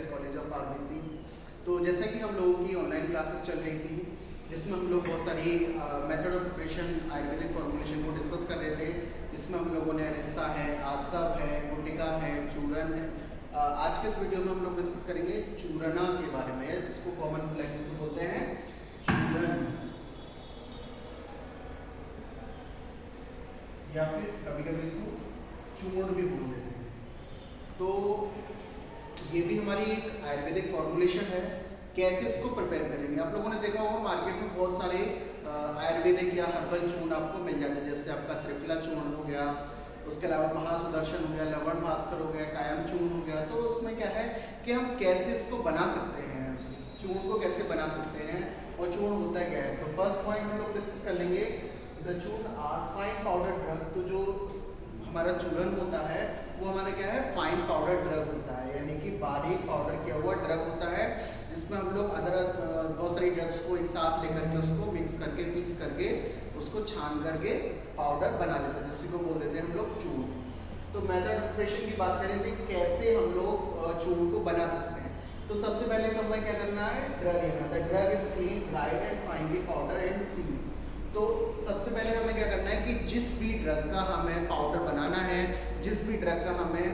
S college of pharmacy. तो जैसे कि हम लोगों की ऑनलाइन क्लासेस चल रही थी, जिसमें हम लोग बहुत सारी method of preparation Ayurvedic formulation को डिस्कस कर रहे थे, जिसमें हम लोगों ने अनिस्ता है, आसव है, गुटिका है, चूरन है। आज के इस वीडियो में हम लोग डिस्कस करेंगे चूरना के बारे में, जिसको कॉमन लैंग्वेज में बोलते हैं चूरन, या फिर कभी कभी इसको चूर्ण भी बोल देते हैं। तो ये भी हमारी एक आयुर्वेदिक फॉर्मुलेशन है। कैसे इसको प्रिपेयर करेंगे, आप लोगों ने देखा होगा मार्केट में बहुत सारे आयुर्वेदिक या हर्बल चूर्ण आपको मिल जाते हैं, जैसे आपका त्रिफला चूर्ण हो गया, उसके अलावा महासुदर्शन हो गया, लवण भास्कर हो गया, कायम चूर्ण हो गया। तो उसमें क्या है कि हम कैसे इसको बना सकते हैं, चूर्ण को कैसे बना सकते हैं और चूर्ण होता क्या है। तो फर्स्ट पॉइंट हम लोग डिस्कस कर लेंगे, द चूर्ण आर फाइन पाउडर ड्रग। तो जो हमारा चूर्ण होता है वो हमारा क्या है, फाइन पाउडर ड्रग होता है, यानी कि बारीक पाउडर किया हुआ ड्रग होता है, जिसमें हम लोग बहुत सारी ड्रग्स को एक साथ लेकर के उसको मिक्स करके पीस करके उसको छान करके पाउडर बना लेते हैं, जिसको बोल देते हैं हम लोग चूर्ण। तो मेथड ऑफ प्रिपरेशन की बात करें तो कैसे हम लोग चूर्ण को बना सकते हैं। तो सबसे पहले तो हमें क्या करना है, ड्रग लेना। The drug is clean, dried and finally powder and seal. तो सबसे पहले हमें क्या करना है कि जिस भी ड्रग का हमें पाउडर बनाना है, जिस भी ड्रग का हमें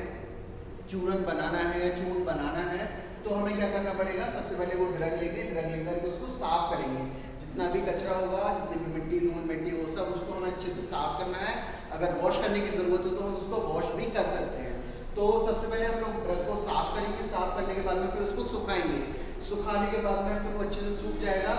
चूर्ण बनाना है, चूर्ण बनाना है, तो हमें क्या करना पड़ेगा, सबसे पहले वो ड्रग लेकर के उसको साफ करेंगे। जितना भी कचरा होगा, जितनी भी मिट्टी, धूल मिट्टी, वो सब उसको हमें अच्छे से साफ करना है। अगर वॉश करने की ज़रूरत हो तो हम उसको वॉश भी कर सकते हैं। तो सबसे पहले हम लोग ड्रग को साफ करेंगे, साफ करने के बाद में फिर उसको सुखाएंगे। सुखाने के बाद में फिर वो अच्छे से सूख जाएगा।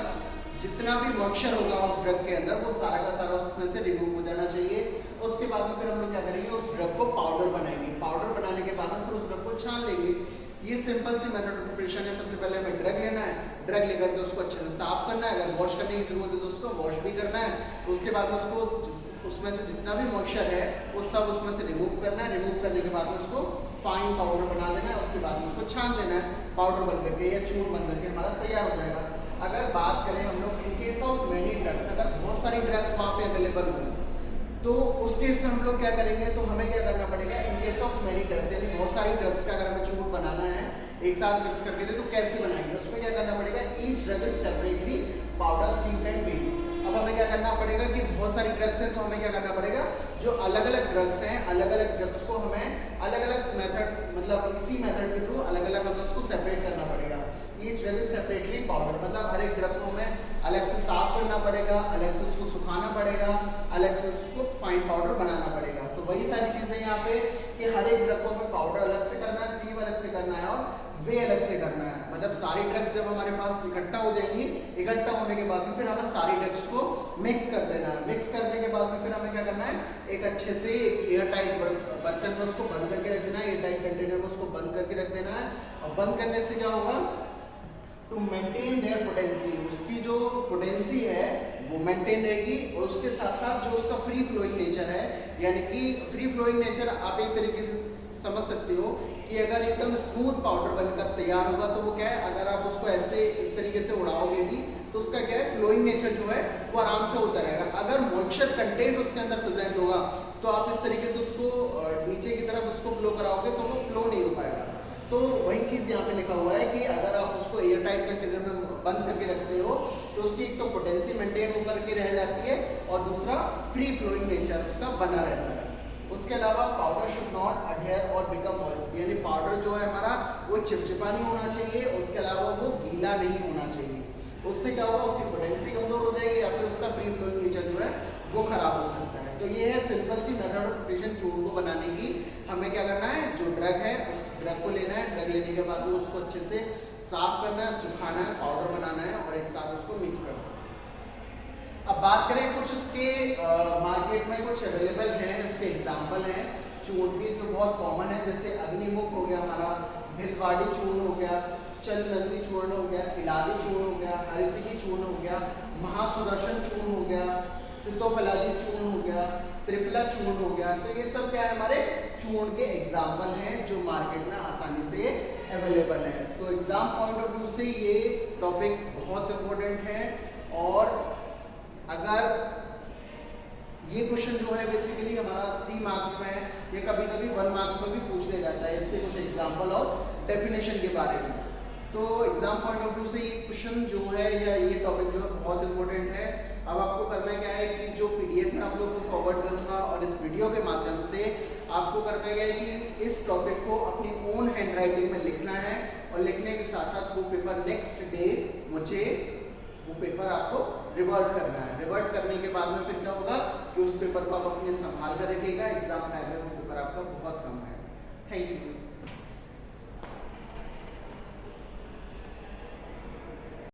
जितना भी मॉइस्चर होगा उस ड्रग के अंदर वो सारा का सारा उसमें से रिमूव हो जाना चाहिए। उसके बाद में फिर हम लोग क्या करेंगे, उस ड्रग को पाउडर बनाएंगे। पाउडर बनाने के बाद में फिर उस ड्रग को छान लेंगे। ये सिंपल सी मेथड ऑफ प्रिपरेशन है। सबसे पहले हमें ड्रग लेना है, ड्रग लेकर के उसको अच्छे से साफ करना है। अगर वॉश करने की जरूरत है तो उसको वॉश भी करना है। उसके बाद में उसको उसमें से जितना भी मॉइस्चर है वो सब उसमें से रिमूव करना है। रिमूव करने के बाद में उसको फाइन पाउडर बना देना है। उसके बाद में उसको छान देना है, पाउडर बन करके या चूर्ण बन करके हमारा तैयार हो जाएगा। अगर बात करें हम लोग in case of many drugs, अगर बहुत सारी ड्रग्स वहाँ पे अवेलेबल हो तो उस केस में हम लोग क्या करेंगे, तो हमें क्या करना पड़ेगा, in case of many drugs यानी बहुत सारी ड्रग्स का अगर हमें चूर्ण बनाना है एक साथ मिक्स करके दे तो कैसे बनाएंगे, उसमें क्या करना पड़ेगा, each drug is separately powder, sealed and weighed. अब हमें क्या करना पड़ेगा कि बहुत सारी ड्रग्स हैं तो हमें क्या करना पड़ेगा, जो अलग अलग ड्रग्स हैं, अलग अलग ड्रग्स को हमें अलग अलग मेथड, मतलब इसी मेथड के थ्रू अलग अलग हमें उसको सेपरेट करना पड़ेगा। Each drug is separately powder, मतलब हर एक ड्रग को हमें अलग से साफ करना पड़ेगा, अलग से उसको सुखाना पड़ेगा, अलग से उसको फाइन पाउडर बनाना पड़ेगा। तो वही सारी चीजें यहाँ पे कि हर एक ड्रग को हमें पाउडर अलग से करना है, सीव अलग से करना है और वे अलग से करना है। मतलब सारी ड्रग्स जब हमारे पास इकट्ठा हो जाएंगी, इकट्ठा होने के बाद में फिर हमें सारी ड्रग्स को मिक्स कर देना है। मिक्स करने के बाद में फिर हमें क्या करना है, एक अच्छे से एयर टाइट बर्तन में उसको बंद करके रख देना है, एयर टाइट कंटेनर में उसको बंद करके रख देना है। और बंद करने से क्या होगा, टू मेंटेन देयर पोटेंसी, उसकी जो पोटेंसी है वो मेंटेन रहेगी और उसके साथ साथ जो उसका फ्री फ्लोइंग नेचर है, यानी कि फ्री फ्लोइंग नेचर आप एक तरीके से समझ सकते हो कि अगर एकदम स्मूथ पाउडर बनकर तैयार होगा तो वो क्या है, अगर आप उसको ऐसे इस तरीके से उड़ाओगे भी तो उसका क्या है, फ्लोइंग नेचर जो है वो आराम से होता रहेगा। अगर मॉइस्चर कंटेंट उसके अंदर प्रेजेंट होगा तो आप इस तरीके से उसको नीचे की तरफ उसको फ्लो कराओगे तो वो फ्लो नहीं हो पाएगा। तो वही चीज़ यहाँ पे लिखा हुआ है कि अगर आप उसको एयर टाइट कंटेनर में बंद करके रखते हो तो उसकी एक तो पोटेंसी मेंटेन होकर के रह जाती है और दूसरा फ्री फ्लोइंग नेचर उसका बना रहता है। उसके अलावा पाउडर शुड नॉट अडहेयर और बिकम मॉइस्ट, यानी पाउडर जो है हमारा वो चिपचिपा नहीं होना चाहिए, उसके अलावा वो गीला नहीं होना चाहिए। उससे क्या होगा, उसकी पोटेंसी कमजोर हो जाएगी या फिर उसका फ्री फ्लोइंग नेचर जो है वो खराब हो सकता है। तो ये है सिंपल सी मेथड ऑफ प्रिपरेशन चूर्ण को बनाने की। हमें क्या करना है, जो ड्रग है उस ड्रग को लेना है, ड्रग लेने के बाद में उसको अच्छे से साफ करना है, सुखाना है, पाउडर बनाना है और एक साथ उसको मिक्स करना है। अब बात करें कुछ उसके मार्केट में कुछ अवेलेबल हैं, उसके एग्जाम्पल हैं चूर्ण भी जो बहुत कॉमन है, जैसे अग्निमुख हो गया हमारा, भिलवाड़ी चूर्ण हो गया, चलनंदी चूर्ण हो गया, इलादी चूर्ण हो गया, हरितिकी चूर्ण हो गया, महासुदर्शन चूर्ण हो गया, सितोफलाजी चूर्ण हो गया, त्रिफला चूर्ण हो गया। तो ये सब क्या है, हमारे चूर्ण के एग्जाम्पल हैं जो मार्केट में आसानी से अवेलेबल है। तो एग्जाम पॉइंट ऑफ व्यू से ये टॉपिक बहुत इंपॉर्टेंट है और अगर ये क्वेश्चन जो है बेसिकली हमारा 3 मार्क्स में है, ये कभी कभी 1 मार्क्स में भी पूछ लिया जाता है। इसके कुछ एग्जाम्पल और डेफिनेशन के बारे में। तो एग्जाम पॉइंट ऑफ व्यू से ये क्वेश्चन जो है या ये टॉपिक जो है बहुत इंपॉर्टेंट है। अब आपको करना क्या है कि जो पीडीएफ में आप लोग को फॉरवर्ड करूंगा और इस वीडियो के माध्यम से आपको करना क्या है कि इस टॉपिक को अपनी ओन हैंड राइटिंग में लिखना है और लिखने के साथ साथ वो पेपर नेक्स्ट डे मुझे वो पेपर आपको रिवर्ट करना है। रिवर्ट करने के बाद में फिर क्या होगा कि उस पेपर को आप अपने संभाल कर रखिएगा। एग्जाम टाइम में वो पेपर आपका बहुत कम है। Thank you.